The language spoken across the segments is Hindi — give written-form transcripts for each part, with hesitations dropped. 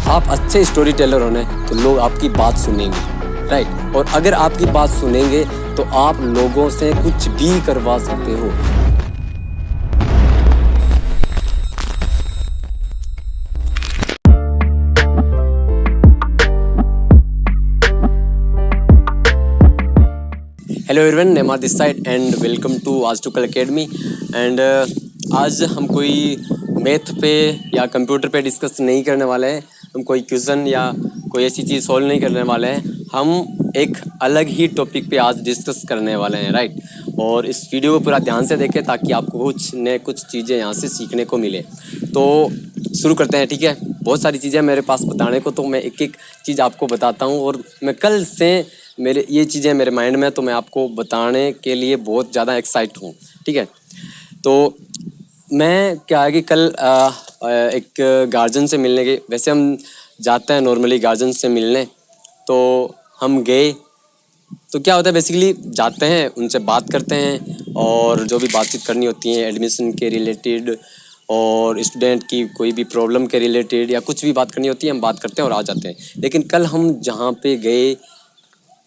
आप अच्छे स्टोरी टेलर होने तो लोग आपकी बात सुनेंगे, राइट। और अगर आपकी बात सुनेंगे तो आप लोगों से कुछ भी करवा सकते हो। हेलो एवरीवन, नेमार this side and welcome to आज2कल अकेडमी। एंड आज हम कोई मैथ पे या कंप्यूटर पे डिस्कस नहीं करने वाले हैं। हम कोई क्वेश्चन या कोई ऐसी चीज़ सॉल्व नहीं करने वाले हैं। हम एक अलग ही टॉपिक पे आज डिस्कस करने वाले हैं, राइट। और इस वीडियो को पूरा ध्यान से देखें ताकि आपको कुछ चीज़ें यहाँ से सीखने को मिले। तो शुरू करते हैं, ठीक है। बहुत सारी चीज़ें मेरे पास बताने को, तो मैं एक एक चीज़ आपको बताता हूँ। और मैं कल से मेरे ये चीज़ें मेरे माइंड में, तो मैं आपको बताने के लिए बहुत ज़्यादा एक्साइट हूँ, ठीक है। तो मैं क्या है कि कल एक गार्जियन से मिलने गए। वैसे हम जाते हैं नॉर्मली गार्जियन से मिलने, तो हम गए। तो क्या होता है, बेसिकली जाते हैं, उनसे बात करते हैं और जो भी बातचीत करनी होती है एडमिशन के रिलेटेड और स्टूडेंट की कोई भी प्रॉब्लम के रिलेटेड या कुछ भी बात करनी होती है, हम बात करते हैं और आ जाते हैं। लेकिन कल हम जहाँ पे गए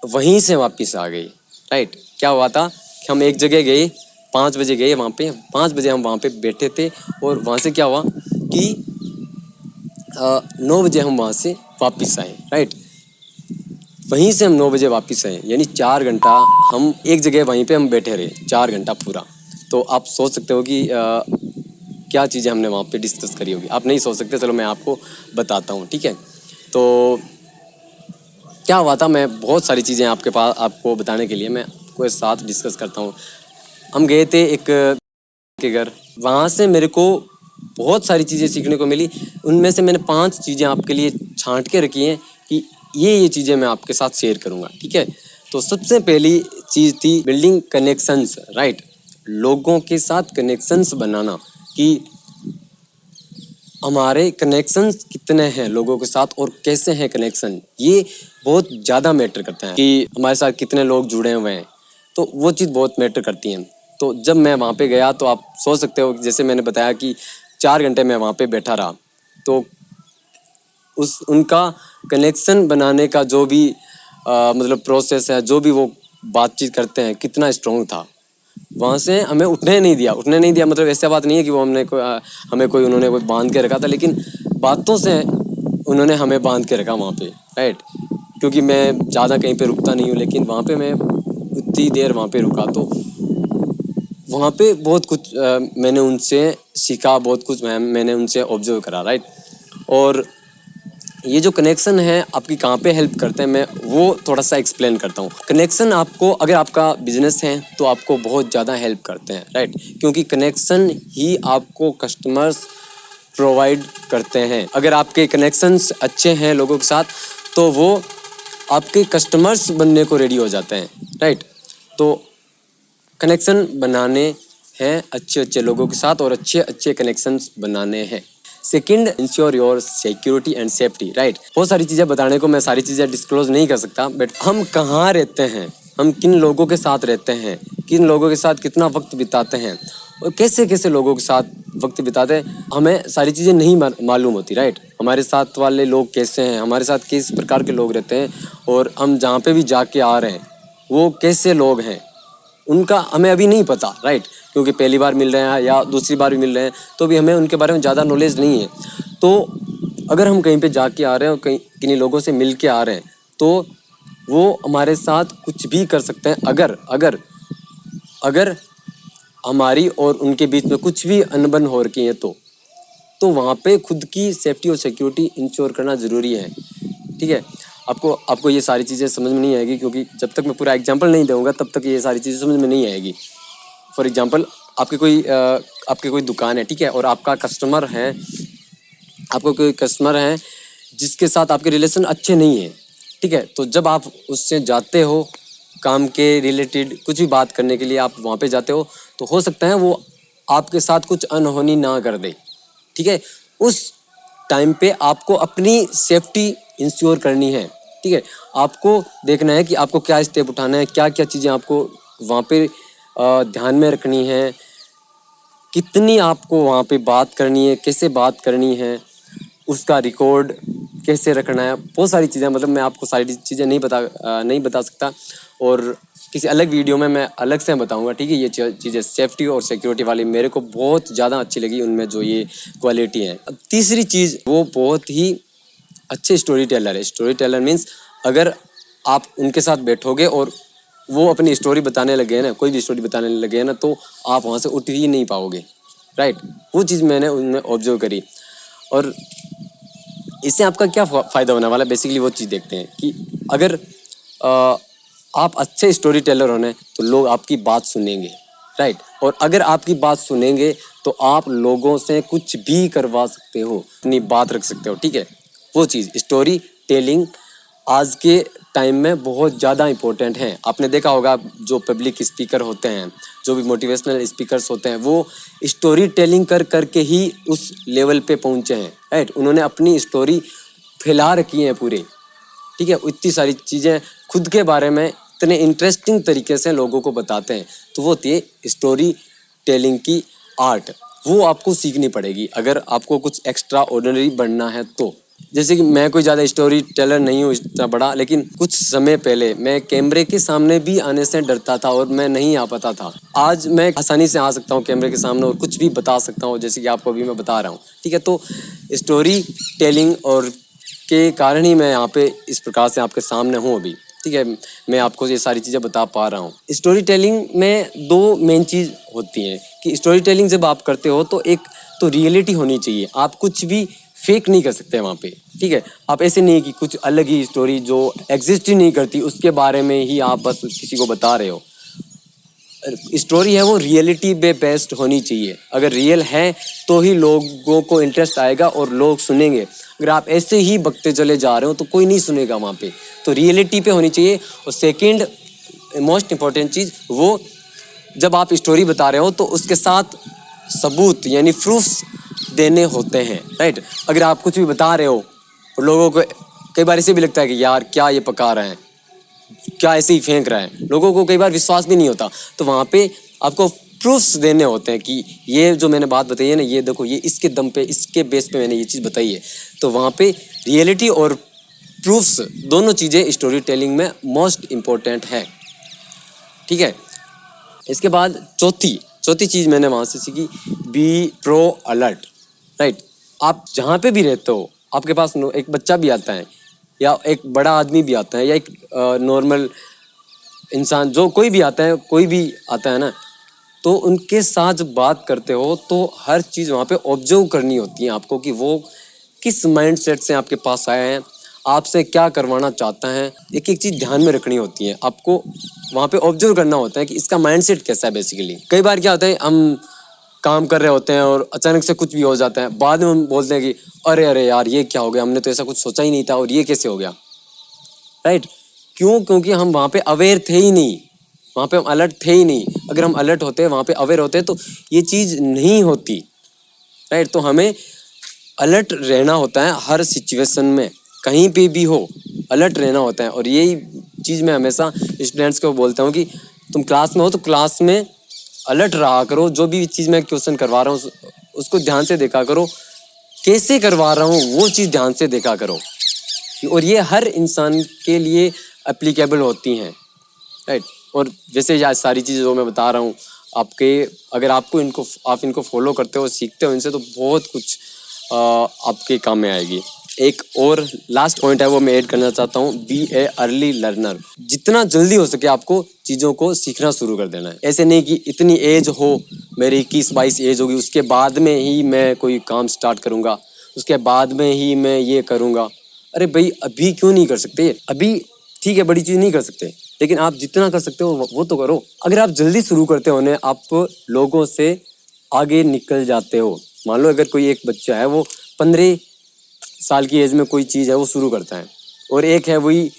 वहीं से वापस आ गए, राइट। क्या हुआ था कि हम एक जगह गए, 5 बजे गए वहाँ पे, 5 बजे हम वहाँ पे बैठे थे। और वहाँ से क्या हुआ कि 9 बजे हम वहाँ से वापस आए, राइट। वहीं से हम 9 बजे वापस आए, यानी 4 घंटा हम एक जगह वहीं पे हम बैठे रहे, 4 घंटा पूरा। तो आप सोच सकते हो कि क्या चीज़ें हमने वहाँ पे डिस्कस करी होगी। आप नहीं सोच सकते, चलो मैं आपको बताता हूँ, ठीक है। तो क्या हुआ था, मैं बहुत सारी चीज़ें आपके पास आपको बताने के लिए मैं आपको साथ डिस्कस करता हूँ। हम गए थे एक के घर, वहाँ से मेरे को बहुत सारी चीज़ें सीखने को मिली। उनमें से मैंने 5 चीज़ें आपके लिए छांट के रखी हैं कि ये चीज़ें मैं आपके साथ शेयर करूँगा, ठीक है। तो सबसे पहली चीज़ थी बिल्डिंग कनेक्शंस, राइट। लोगों के साथ कनेक्शंस बनाना, कि हमारे कनेक्शंस कितने हैं लोगों के साथ और कैसे हैं कनेक्शन, ये बहुत ज़्यादा मैटर करते हैं कि हमारे साथ कितने लोग जुड़े हुए हैं। तो वो चीज़ बहुत मैटर करती हैं। तो जब मैं वहाँ पे गया तो आप सोच सकते हो, जैसे मैंने बताया कि 4 घंटे मैं वहाँ पे बैठा रहा, तो उनका कनेक्शन बनाने का जो भी मतलब प्रोसेस है, जो भी वो बातचीत करते हैं, कितना स्ट्रॉन्ग था। वहाँ से हमें उठने नहीं दिया मतलब ऐसा बात नहीं है कि वो हमें कोई उन्होंने कोई बांध के रखा था, लेकिन बातों से उन्होंने हमें बांध के रखा वहाँ पे, राइट। क्योंकि मैं ज़्यादा कहीं पे रुकता नहीं हूँ, लेकिन वहाँ पे मैं उतनी देर वहाँ पे रुका, तो वहाँ पे बहुत कुछ मैंने उनसे सीखा, बहुत कुछ मैंने उनसे ऑब्जर्व करा, राइट। और ये जो कनेक्शन है आपकी कहाँ पे हेल्प करते हैं, मैं वो थोड़ा सा एक्सप्लेन करता हूँ। कनेक्शन आपको, अगर आपका बिजनेस है तो आपको बहुत ज़्यादा हेल्प करते हैं, राइट। क्योंकि कनेक्शन ही आपको कस्टमर्स प्रोवाइड करते हैं। अगर आपके कनेक्शंस अच्छे हैं लोगों के साथ, तो वो आपके कस्टमर्स बनने को रेडी हो जाते हैं, राइट। तो कनेक्शन बनाने हैं अच्छे अच्छे लोगों के साथ और अच्छे अच्छे कनेक्शंस बनाने हैं। Second, ensure your security and safety, right. बहुत सारी चीज़ें बताने को, मैं सारी चीज़ें डिस्क्लोज नहीं कर सकता, बट हम कहाँ रहते हैं, हम किन लोगों के साथ रहते हैं, किन लोगों के साथ कितना वक्त बिताते हैं और कैसे कैसे लोगों के साथ वक्त बिताते हैं, हमें सारी चीज़ें नहीं मालूम होती, राइट। हमारे साथ वाले लोग कैसे हैं, हमारे साथ किस प्रकार के लोग रहते हैं, और हम जहाँ पे भी जाके आ रहे हैं वो कैसे लोग हैं, उनका हमें अभी नहीं पता, राइट। क्योंकि पहली बार मिल रहे हैं या दूसरी बार भी मिल रहे हैं, तो भी हमें उनके बारे में ज़्यादा नॉलेज नहीं है। तो अगर हम कहीं पे जाके आ रहे हैं और कहीं किन्हीं लोगों से मिल के आ रहे हैं, तो वो हमारे साथ कुछ भी कर सकते हैं। अगर अगर अगर हमारी और उनके बीच में कुछ भी अनबन हो रखी है, तो वहाँ पे खुद की सेफ्टी और सिक्योरिटी इंश्योर करना ज़रूरी है, ठीक है। आपको ये सारी चीज़ें समझ में नहीं आएगी, क्योंकि जब तक मैं पूरा एग्जांपल नहीं दूंगा तब तक ये सारी चीज़ें समझ में नहीं आएगी। फॉर एग्जांपल, आपकी कोई दुकान है, ठीक है, और आपका कस्टमर है, आपको कोई कस्टमर है जिसके साथ आपके रिलेशन अच्छे नहीं हैं, ठीक है। तो जब आप उससे जाते हो काम के रिलेटेड कुछ भी बात करने के लिए, आप वहाँ पे जाते हो, तो हो सकता है वो आपके साथ कुछ अनहोनी ना कर दे, ठीक है। उस टाइम पे आपको अपनी सेफ्टी इंश्योर करनी है, ठीक है। आपको देखना है कि आपको क्या स्टेप उठाना है, क्या क्या चीज़ें आपको वहाँ पे ध्यान में रखनी है, कितनी आपको वहाँ पे बात करनी है, कैसे बात करनी है, उसका रिकॉर्ड कैसे रखना है, बहुत सारी चीज़ें, मतलब मैं आपको सारी चीज़ें नहीं बता सकता, और किसी अलग वीडियो में मैं अलग से बताऊंगा, ठीक है। ये चीज़ें सेफ्टी और सिक्योरिटी वाली मेरे को बहुत ज़्यादा अच्छी लगी, उनमें जो ये क्वालिटी है। अब तीसरी चीज़, वो बहुत ही अच्छे स्टोरी टेलर है। स्टोरी टेलर मीन्स अगर आप उनके साथ बैठोगे और वो अपनी स्टोरी बताने लगे हैं ना, कोई भी स्टोरी बताने लगे हैं ना, तो आप वहाँ से उठ ही नहीं पाओगे, राइट। वो चीज़ मैंने उनमें ऑब्जर्व करी, और इससे आपका क्या फ़ायदा होने वाला है, बेसिकली वो चीज़ देखते हैं कि अगर आप अच्छे स्टोरी टेलर होने तो लोग आपकी बात सुनेंगे, राइट। और अगर आपकी बात सुनेंगे तो आप लोगों से कुछ भी करवा सकते हो, अपनी बात रख सकते हो, ठीक है। वो चीज़ स्टोरी टेलिंग आज के टाइम में बहुत ज़्यादा इम्पोर्टेंट है। आपने देखा होगा जो पब्लिक स्पीकर होते हैं, जो भी मोटिवेशनल स्पीकर्स होते हैं, वो स्टोरी टेलिंग कर करके ही उस लेवल पे पहुँचे हैं, राइट। उन्होंने अपनी स्टोरी फैला रखी है पूरे, ठीक है। इतनी सारी चीज़ें खुद के बारे में इतने इंटरेस्टिंग तरीके से लोगों को बताते हैं, तो वो होती है स्टोरी टेलिंग की आर्ट। वो आपको सीखनी पड़ेगी अगर आपको कुछ एक्स्ट्रा ऑर्डिनरी बनना है तो। जैसे कि मैं कोई ज़्यादा स्टोरी टेलर नहीं हूँ इतना बड़ा, लेकिन कुछ समय पहले मैं कैमरे के सामने भी आने से डरता था और मैं नहीं आ पाता था। आज मैं आसानी से आ सकता हूँ कैमरे के सामने और कुछ भी बता सकता हूँ, जैसे कि आपको अभी मैं बता रहा हूँ, ठीक है। तो स्टोरी टेलिंग और के कारण ही मैं यहाँ पे इस प्रकार से आपके सामने हूँ अभी, ठीक है। मैं आपको ये सारी चीज़ें बता पा रहा हूँ। स्टोरी टेलिंग में दो मेन चीज़ होती हैं कि स्टोरी टेलिंग जब आप करते हो तो एक तो रियलिटी होनी चाहिए, आप कुछ भी फेक नहीं कर सकते वहाँ पे, ठीक है। आप ऐसे नहीं कि कुछ अलग ही स्टोरी जो एग्जिस्ट ही नहीं करती उसके बारे में ही आप बस किसी को बता रहे हो। स्टोरी है वो रियलिटी पे बेस्ड होनी चाहिए, अगर रियल है तो ही लोगों को इंटरेस्ट आएगा और लोग सुनेंगे। अगर आप ऐसे ही बकते चले जा रहे हो तो कोई नहीं सुनेगा वहाँ पे, तो रियलिटी पे होनी चाहिए। और सेकंड मोस्ट इम्पॉर्टेंट चीज़, वो जब आप स्टोरी बता रहे हो तो उसके साथ सबूत यानी प्रूफ्स देने होते हैं, राइट। अगर आप कुछ भी बता रहे हो और लोगों को कई बार ऐसे भी लगता है कि यार क्या ये पका रहे हैं, क्या ऐसे ही फेंक रहा है, लोगों को कई बार विश्वास भी नहीं होता, तो वहाँ पे आपको प्रूफ्स देने होते हैं कि ये जो मैंने बात बताई है ना, ये देखो, ये इसके दम पे, इसके बेस पे मैंने ये चीज़ बताई है। तो वहाँ पे रियलिटी और प्रूफ्स दोनों चीज़ें स्टोरी टेलिंग में मोस्ट इम्पोर्टेंट है, ठीक है। इसके बाद चौथी चौथी चीज़ मैंने वहाँ से सीखी, बी प्रो अलर्ट, राइट। आप जहाँ पे भी रहते हो, आपके पास एक बच्चा भी आता है या एक बड़ा आदमी भी आता है या एक नॉर्मल इंसान, जो कोई भी आता है, कोई भी आता है ना, तो उनके साथ जब बात करते हो तो हर चीज़ वहाँ पे ऑब्जर्व करनी होती है आपको कि वो किस माइंडसेट से आपके पास आए हैं, आपसे क्या करवाना चाहता है। एक एक चीज़ ध्यान में रखनी होती है आपको, वहाँ पे ऑब्जर्व करना होता है कि इसका माइंडसेट कैसा है। बेसिकली कई बार क्या होता है, हम काम कर रहे होते हैं और अचानक से कुछ भी हो जाता है, बाद में हम बोलते हैं कि अरे अरे यार ये क्या हो गया, हमने तो ऐसा कुछ सोचा ही नहीं था और ये कैसे हो गया, राइट। क्यों? क्योंकि हम वहाँ पे अवेयर थे ही नहीं, वहाँ पे हम अलर्ट थे ही नहीं। अगर हम अलर्ट होते, वहाँ पे अवेयर होते तो ये चीज़ नहीं होती, राइट। तो हमें अलर्ट रहना होता है हर सिचुएशन में, कहीं पे भी हो अलर्ट रहना होता है। और यही चीज़ मैं हमेशा स्टूडेंट्स को बोलता हूँ कि तुम क्लास में हो तो क्लास में अलर्ट रहा करो, जो भी चीज़ मैं क्वेश्चन करवा रहा हूँ उसको ध्यान से देखा करो, कैसे करवा रहा हूँ वो चीज़ ध्यान से देखा करो। और ये हर इंसान के लिए एप्लीकेबल होती हैं, राइट। और जैसे ये सारी चीज़ें जो मैं बता रहा हूँ आपके, अगर आप इनको फॉलो करते हो, सीखते हो इनसे, तो बहुत कुछ आपके काम में आएगी। एक और लास्ट पॉइंट है वो मैं ऐड करना चाहता हूँ, बी ए अर्ली लर्नर। जितना जल्दी हो सके आपको चीज़ों को सीखना शुरू कर देना है। ऐसे नहीं कि इतनी एज हो, मेरी 21-22 एज होगी उसके बाद में ही मैं कोई काम स्टार्ट करूँगा, उसके बाद में ही मैं ये करूँगा। अरे भाई अभी क्यों नहीं कर सकते? अभी ठीक है, बड़ी चीज़ नहीं कर सकते, लेकिन आप जितना कर सकते हो वो तो करो। अगर आप जल्दी शुरू करते हो ना, आप लोगों से आगे निकल जाते हो। मान लो अगर कोई एक बच्चा है, वो 15 साल की एज में कोई चीज़ है वो शुरू करता है, और एक है वही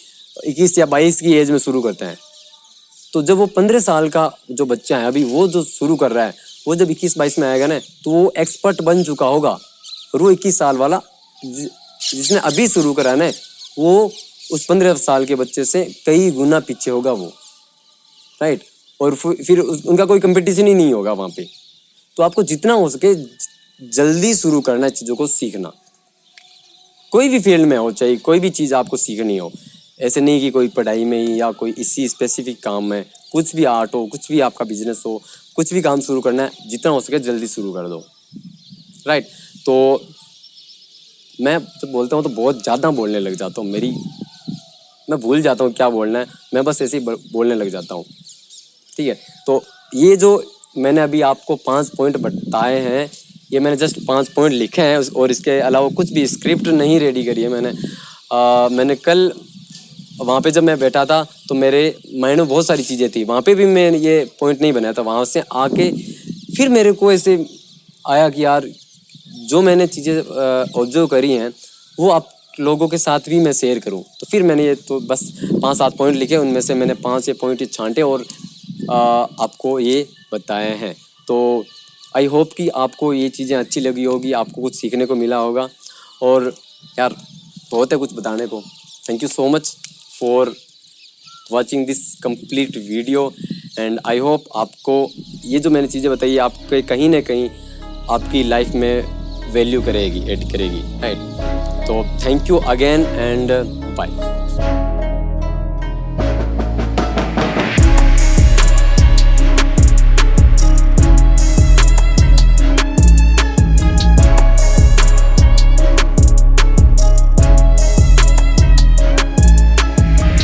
21 या 22 की एज में शुरू करता है, तो जब वो 15 साल का जो बच्चा है अभी, वो जो शुरू कर रहा है, वो जब 21-22 में आएगा ना, तो वो एक्सपर्ट बन चुका होगा। और वो 21 साल वाला जिसने अभी शुरू करा ना, वो उस 15 साल के बच्चे से कई गुना पीछे होगा वो, राइट। और फिर उनका कोई कंपटीशन ही नहीं होगा वहाँ पे। तो आपको जितना हो सके जल्दी शुरू करना है चीज़ों को सीखना, कोई भी फील्ड में हो, चाहे कोई भी चीज़ आपको सीखनी हो, ऐसे नहीं कि कोई पढ़ाई में ही या कोई इसी स्पेसिफिक काम में, कुछ भी आर्ट हो, कुछ भी आपका बिजनेस हो, कुछ भी काम शुरू करना है, जितना हो सके जल्दी शुरू कर दो, राइट। तो मैं जब बोलता हूँ तो बहुत ज़्यादा बोलने लग जाता हूँ, मैं भूल जाता हूँ क्या बोलना है, मैं बस ऐसे ही बोलने लग जाता हूँ, ठीक है। तो ये जो मैंने अभी आपको 5 पॉइंट बताए हैं, ये मैंने जस्ट 5 पॉइंट लिखे हैं, और इसके अलावा कुछ भी स्क्रिप्ट नहीं रेडी करी है मैंने कल वहाँ पे जब मैं बैठा था तो मेरे माइंड में बहुत सारी चीज़ें थी, वहाँ पे भी मैं ये पॉइंट नहीं बनाया था, वहाँ से आके फिर मेरे को ऐसे आया कि यार जो मैंने चीज़ें ऑब्जर्व करी हैं वो आप लोगों के साथ भी मैं शेयर करूं। तो फिर मैंने ये तो बस 5-7 पॉइंट लिखे, उनमें से मैंने 5 ये पॉइंट छांटे और आपको ये बताए हैं। तो आई होप कि आपको ये चीज़ें अच्छी लगी होगी, आपको कुछ सीखने को मिला होगा, और यार बहुत है कुछ बताने को। Thank you so much for watching this complete video, and I hope आपको ये जो मैंने चीज़ें बताई आपके कहीं ना कहीं आपकी लाइफ में वैल्यू करेगी, ऐड करेगी, राइट। तो thank you again and bye.